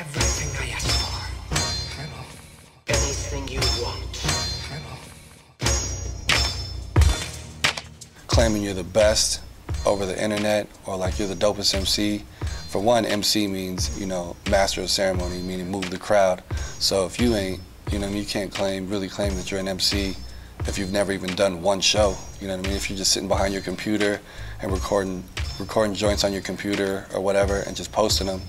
everything I ask for. I know. Anything you want. I know. Claiming you're the best over the internet, or like you're the dopest MC. For one, MC means, you know, master of ceremony, meaning move the crowd. So if you ain't, you know, you can't really claim that you're an MC if you've never even done one show. You know what I mean? If you're just sitting behind your computer and recording joints on your computer or whatever and just posting them,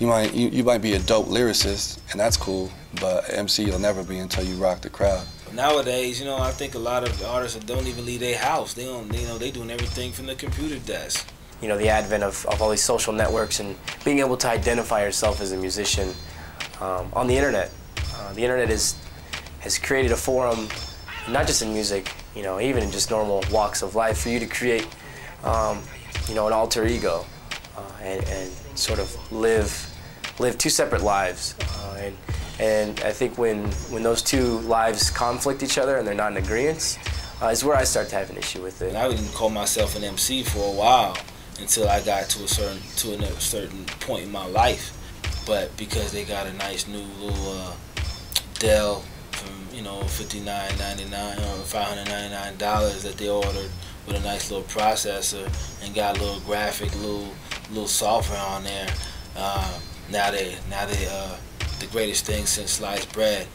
you might be a dope lyricist, and that's cool, but MC you'll never be until you rock the crowd. Nowadays, you know, I think a lot of artists don't even leave their house. They doing everything from the computer desk. You know, the advent of all these social networks and being able to identify yourself as a musician on the internet. The internet has created a forum, not just in music, you know, even in just normal walks of life, for you to create, you know, an alter ego and sort of live two separate lives. And I think when those two lives conflict each other and they're not in agreement, is where I start to have an issue with it. And I didn't call myself an MC for a while until I got to a certain point in my life. But because they got a nice new little Dell from, you know, $59.99 or $599 that they ordered with a nice little processor and got a little graphic, little software on there. Now they the greatest thing since sliced bread.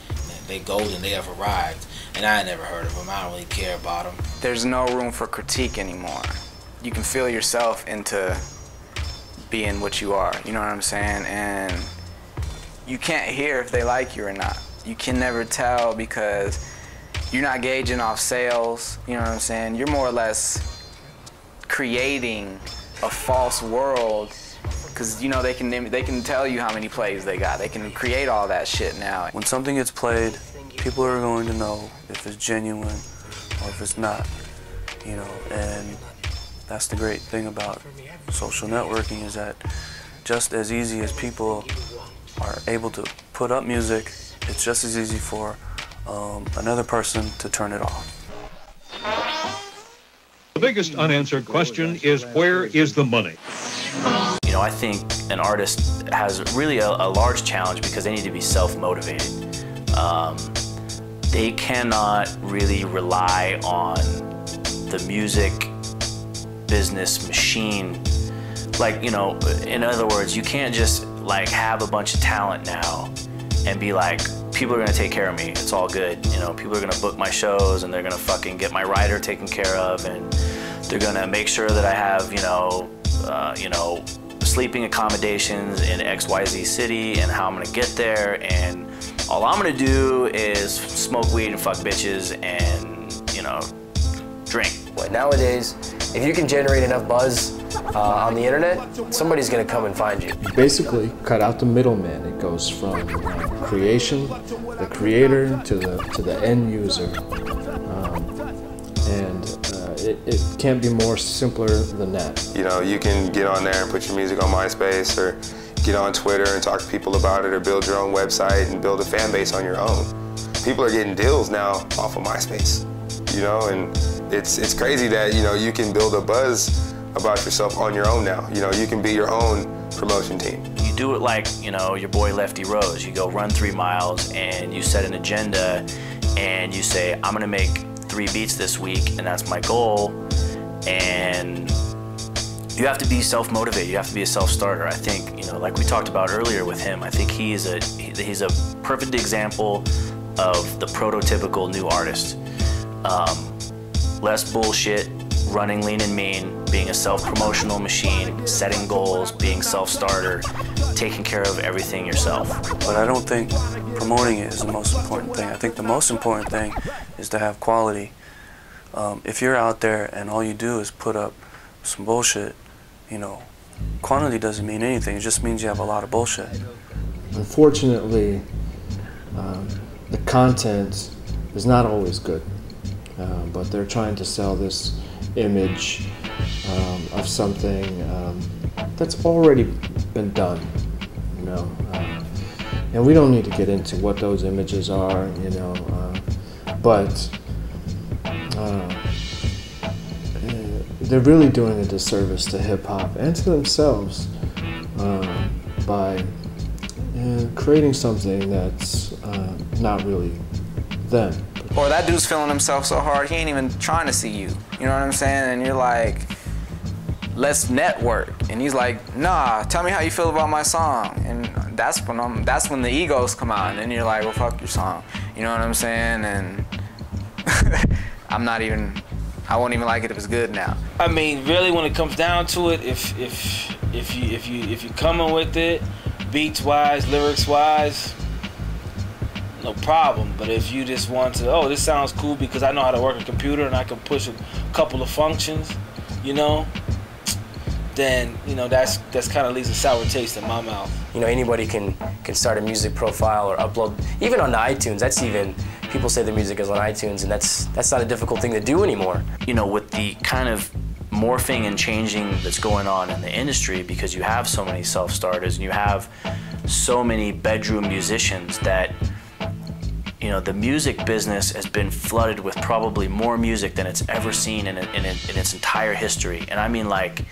They golden. They have arrived, and I never heard of them. I don't really care about them. There's no room for critique anymore. You can feel yourself into being what you are. You know what I'm saying? And you can't hear if they like you or not. You can never tell because you're not gauging off sales. You know what I'm saying? You're more or less creating a false world. Because, you know, they can tell you how many plays they got. They can create all that shit now. When something gets played, people are going to know if it's genuine or if it's not, you know, and that's the great thing about social networking, is that just as easy as people are able to put up music, it's just as easy for another person to turn it off. The biggest unanswered question is, where is the money? You know, I think an artist has really a large challenge because they need to be self-motivated. They cannot really rely on the music business machine. Like, you know, in other words, you can't just like have a bunch of talent now and be like, people are gonna take care of me, it's all good. You know, people are gonna book my shows and they're gonna fucking get my writer taken care of, and they're gonna make sure that I have, you know, sleeping accommodations in XYZ city and how I'm gonna get there, and all I'm gonna do is smoke weed and fuck bitches and, you know, drink. Nowadays, if you can generate enough buzz on the internet, somebody's gonna come and find you. You basically cut out the middleman. It goes from creation, the creator, to the end user, it can't be more simpler than that. You know, you can get on there and put your music on MySpace, or get on Twitter and talk to people about it, or build your own website and build a fan base on your own. People are getting deals now off of MySpace, you know, and it's crazy that, you know, you can build a buzz about yourself on your own now. You know, you can be your own promotion team. You do it like, you know, your boy Lefty Rose. You go run 3 miles and you set an agenda and you say, I'm gonna make 3 beats this week, and that's my goal. And you have to be self-motivated. You have to be a self-starter. I think, you know, like we talked about earlier with him, I think he's a perfect example of the prototypical new artist. Less bullshit, running lean and mean, being a self-promotional machine, setting goals, being self-starter, taking care of everything yourself. But I don't think promoting it is the most important thing. I think the most important thing is to have quality. If you're out there and all you do is put up some bullshit, you know, quantity doesn't mean anything. It just means you have a lot of bullshit. Unfortunately, the content is not always good, but they're trying to sell this image of something that's already been done, you know. And we don't need to get into what those images are, you know, but they're really doing a disservice to hip-hop and to themselves by creating something that's not really them. Or that dude's feeling himself so hard, he ain't even trying to see you. You know what I'm saying? And you're like, let's network. And he's like, nah, tell me how you feel about my song. And that's when the egos come out. And then you're like, well, fuck your song. You know what I'm saying? And I won't even like it if it's good now. I mean, really, when it comes down to it, if you're coming with it, beats wise, lyrics wise, no problem. But if you just want to, oh, this sounds cool because I know how to work a computer and I can push a couple of functions, you know, then that's kind of leaves a sour taste in my mouth. You know, anybody can start a music profile or upload, even on iTunes. That's even, people say the music is on iTunes, and that's not a difficult thing to do anymore. You know, with the kind of morphing and changing that's going on in the industry, because you have so many self-starters and you have so many bedroom musicians that, you know, the music business has been flooded with probably more music than it's ever seen in its entire history. And I mean, like,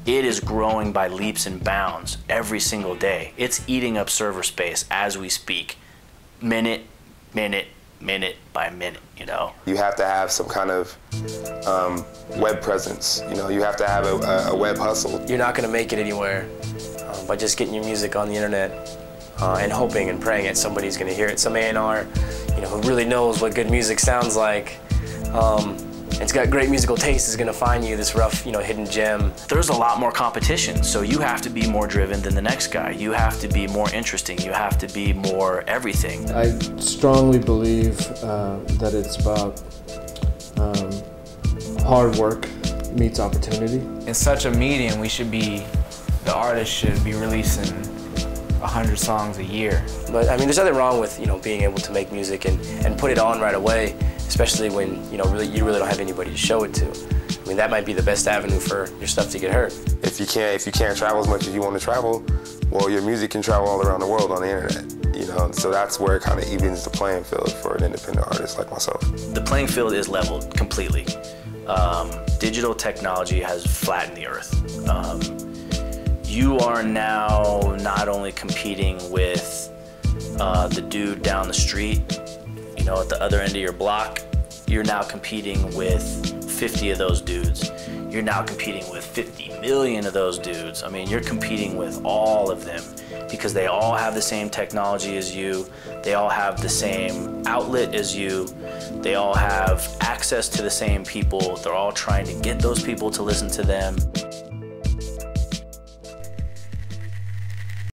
it is growing by leaps and bounds every single day. It's eating up server space as we speak, minute by minute, you know? You have to have some kind of web presence. You know, you have to have a web hustle. You're not gonna make it anywhere by just getting your music on the internet and hoping and praying that somebody's gonna hear it. Some A&R, you know, who really knows what good music sounds like, it's got great musical taste, is gonna find you this rough, you know, hidden gem. There's a lot more competition, so you have to be more driven than the next guy. You have to be more interesting. You have to be more everything. I strongly believe that it's about hard work meets opportunity. In such a medium, the artist should be releasing 100 songs a year. But I mean, there's nothing wrong with, you know, being able to make music and put it on right away, especially when, you know, you really don't have anybody to show it to. I mean, that might be the best avenue for your stuff to get heard. If you can't travel as much as you want to travel, well, your music can travel all around the world on the internet, you know? So that's where it kind of evens the playing field for an independent artist like myself. The playing field is leveled completely. Digital technology has flattened the earth. You are now not only competing with the dude down the street, you know, at the other end of your block, you're now competing with 50 of those dudes. You're now competing with 50 million of those dudes. I mean, you're competing with all of them because they all have the same technology as you. They all have the same outlet as you. They all have access to the same people. They're all trying to get those people to listen to them.